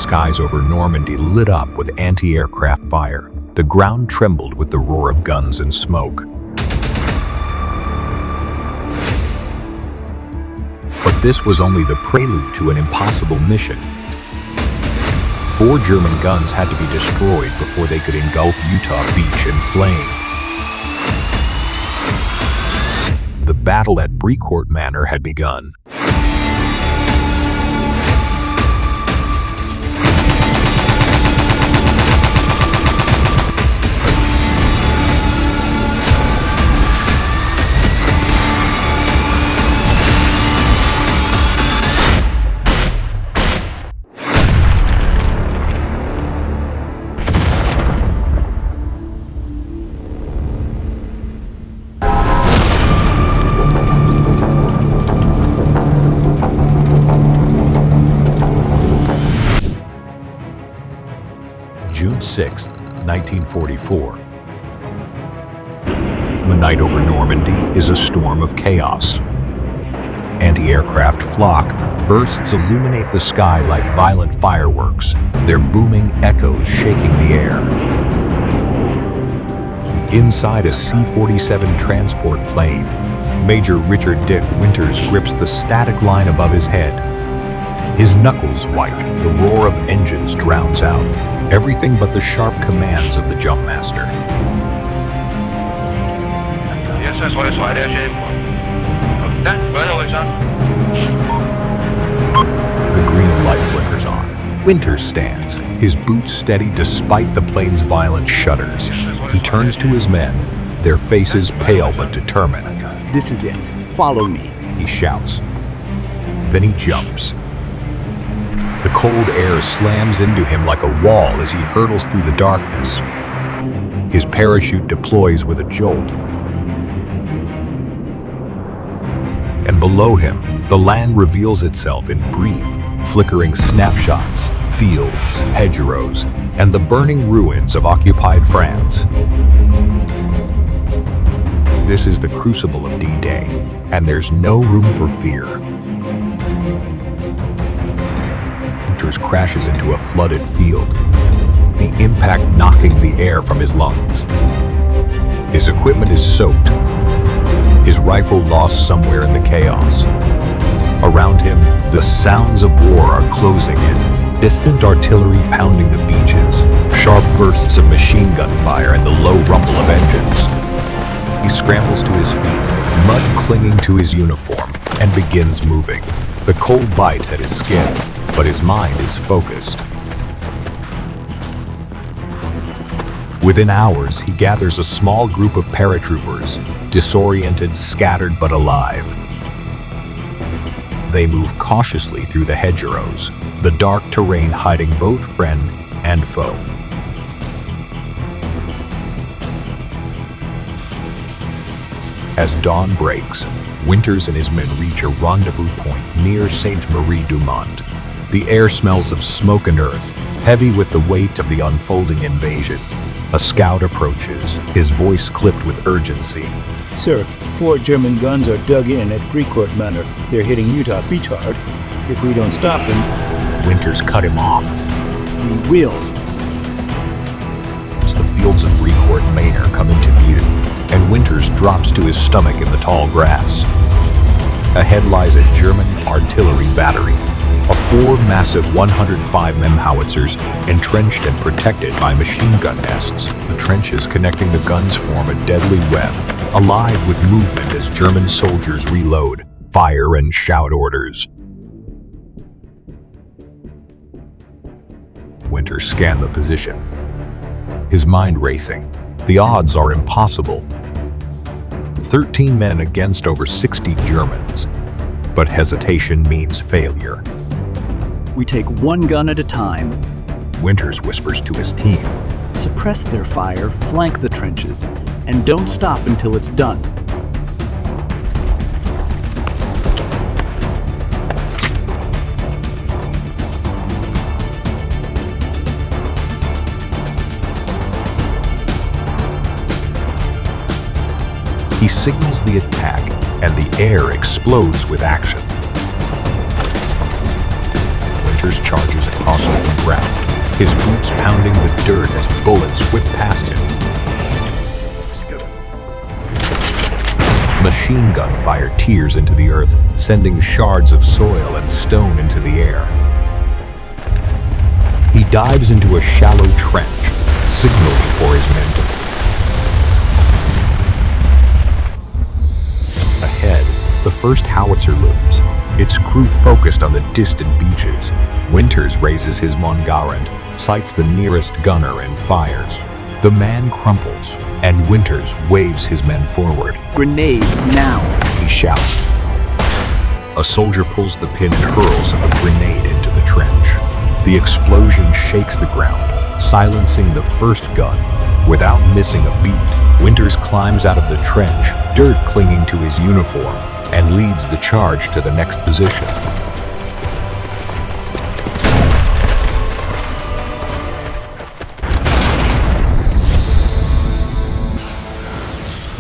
skies over Normandy lit up with anti-aircraft fire. The ground trembled with the roar of guns and smoke. But this was only the prelude to an impossible mission. 4 German guns had to be destroyed before they could engulf Utah Beach in flame. The battle at Brécourt Manor had begun. June 6, 1944. The night over Normandy is a storm of chaos. Anti-aircraft flak bursts illuminate the sky like violent fireworks, their booming echoes shaking the air. Inside a C-47 transport plane, Major Richard Dick Winters grips the static line above his head. His knuckles white, the roar of engines drowns out everything but the sharp commands of the jumpmaster. The green light flickers on. Winters stands, his boots steady despite the plane's violent shudders. He turns to his men, their faces pale but determined. "This is it. Follow me," he shouts. Then he jumps. The cold air slams into him like a wall as he hurtles through the darkness. His parachute deploys with a jolt. And below him, the land reveals itself in brief, flickering snapshots, fields, hedgerows, and the burning ruins of occupied France. This is the crucible of D-Day, and there's no room for fear. Winters crashes into a flooded field, the impact knocking the air from his lungs. His equipment is soaked, his rifle lost somewhere in the chaos. Around him, the sounds of war are closing in, distant artillery pounding the beaches, sharp bursts of machine gun fire and the low rumble of engines. He scrambles to his feet, mud clinging to his uniform, and begins moving. The cold bites at his skin, but his mind is focused. Within hours, he gathers a small group of paratroopers, disoriented, scattered, but alive. They move cautiously through the hedgerows, the dark terrain hiding both friend and foe. As dawn breaks, Winters and his men reach a rendezvous point near Sainte-Marie-du-Mont. The air smells of smoke and earth, heavy with the weight of the unfolding invasion. A scout approaches, his voice clipped with urgency. "Sir, 4 German guns are dug in at Brécourt Manor. They're hitting Utah Beach hard. If we don't stop them..." Winters cut him off. "We will." As the fields of Brécourt Manor come into view, and Winters drops to his stomach in the tall grass. Ahead lies a German artillery battery, of 4 massive 105 mm howitzers entrenched and protected by machine gun nests. The trenches connecting the guns form a deadly web, alive with movement as German soldiers reload, fire, and shout orders. Winters scanned the position, his mind racing. The odds are impossible. 13 men against over 60 Germans. But hesitation means failure. "We take one gun at a time." Winters whispers to his team. "Suppress their fire, flank the trenches, and don't stop until it's done." He signals the attack, and the air explodes with action. Winters charges across open ground, his boots pounding the dirt as bullets whip past him. Machine gun fire tears into the earth, sending shards of soil and stone into the air. He dives into a shallow trench, signaling for his men to ahead. The first howitzer looms, its crew focused on the distant beaches. Winters raises his Mongarand, sights the nearest gunner and fires. The man crumples, and Winters waves his men forward. Grenades now! He shouts. A soldier pulls the pin and hurls a grenade into the trench. The explosion shakes the ground, silencing the first gun. Without missing a beat, Winters climbs out of the trench, dirt clinging to his uniform, and leads the charge to the next position.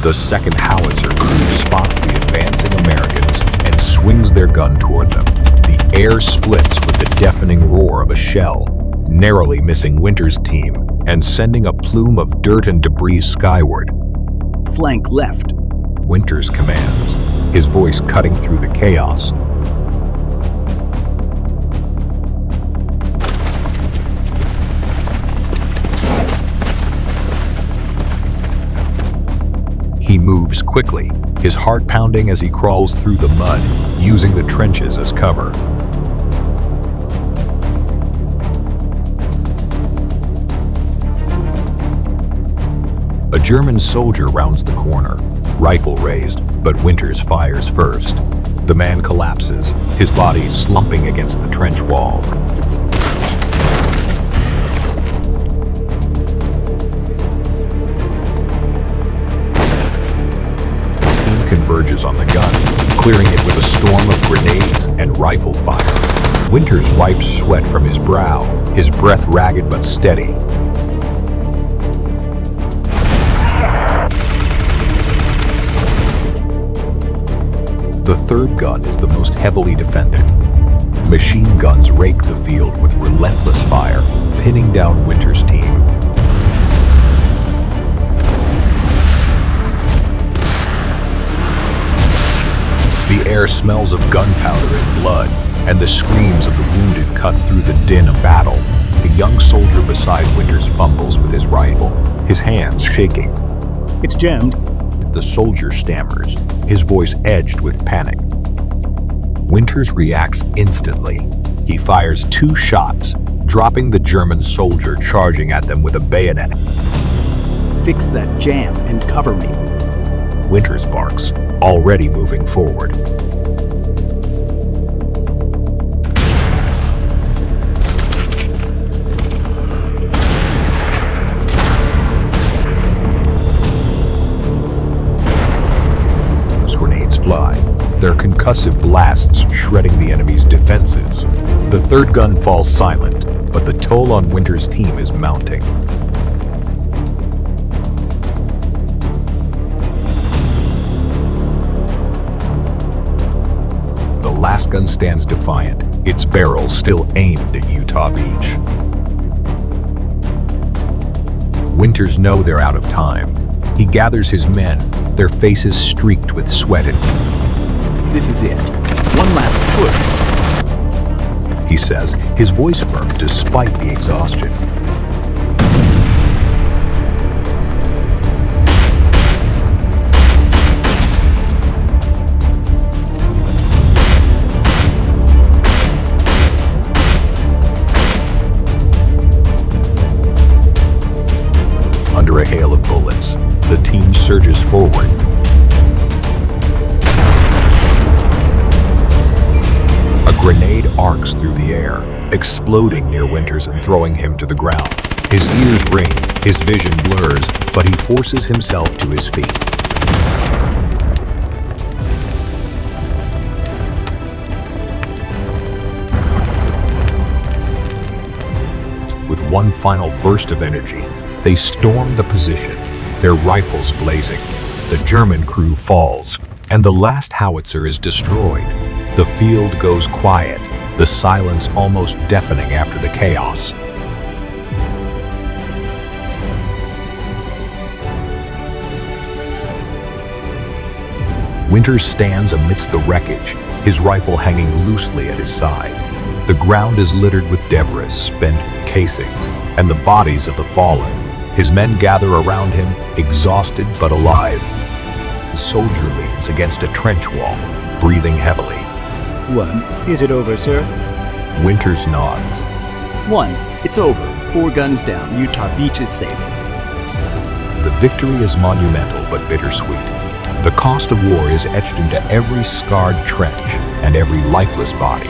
The second howitzer crew spots the advancing Americans and swings their gun toward them. The air splits with the deafening roar of a shell, narrowly missing Winters' team and sending a plume of dirt and debris skyward. Flank left. Winters commands, his voice cutting through the chaos. He moves quickly, his heart pounding as he crawls through the mud, using the trenches as cover. A German soldier rounds the corner, rifle raised, but Winters fires first. The man collapses, his body slumping against the trench wall. The team converges on the gun, clearing it with a storm of grenades and rifle fire. Winters wipes sweat from his brow, his breath ragged but steady. The third gun is the most heavily defended. Machine guns rake the field with relentless fire, pinning down Winters' team. The air smells of gunpowder and blood, and the screams of the wounded cut through the din of battle. A young soldier beside Winters fumbles with his rifle, his hands shaking. It's jammed. The soldier stammers, his voice edged with panic. Winters reacts instantly. He fires 2 shots, dropping the German soldier charging at them with a bayonet. Fix that jam and cover me. Winters barks, already moving forward. Fly, their concussive blasts shredding the enemy's defenses. The third gun falls silent, but the toll on Winters' team is mounting. The last gun stands defiant, its barrel still aimed at Utah Beach. Winters know they're out of time. He gathers his men, their faces streaked with sweat and... This is it. One last push. He says, his voice firm despite the exhaustion. Under a hail of bullets, the team surges forward. A grenade arcs through the air, exploding near Winters and throwing him to the ground. His ears ring, his vision blurs, but he forces himself to his feet. With one final burst of energy, they storm the position, their rifles blazing. The German crew falls, and the last howitzer is destroyed. The field goes quiet, the silence almost deafening after the chaos. Winters stands amidst the wreckage, his rifle hanging loosely at his side. The ground is littered with debris, spent casings, and the bodies of the fallen. His men gather around him, exhausted but alive. The soldier leans against a trench wall, breathing heavily. 1. Is it over, sir? Winters nods. 1. It's over. 4 guns down. Utah Beach is safe. The victory is monumental but bittersweet. The cost of war is etched into every scarred trench and every lifeless body.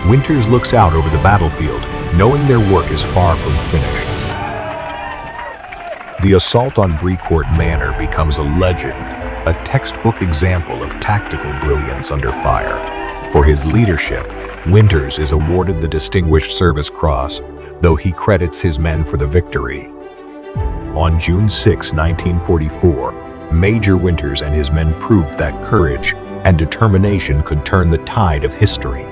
Winters looks out over the battlefield, knowing their work is far from finished. The assault on Brécourt Manor becomes a legend, a textbook example of tactical brilliance under fire. For his leadership, Winters is awarded the Distinguished Service Cross, though he credits his men for the victory. On June 6, 1944, Major Winters and his men proved that courage and determination could turn the tide of history.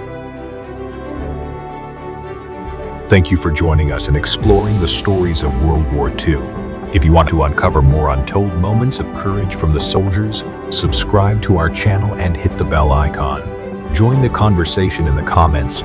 Thank you for joining us in exploring the stories of World War II. If you want to uncover more untold moments of courage from the soldiers, subscribe to our channel and hit the bell icon. Join the conversation in the comments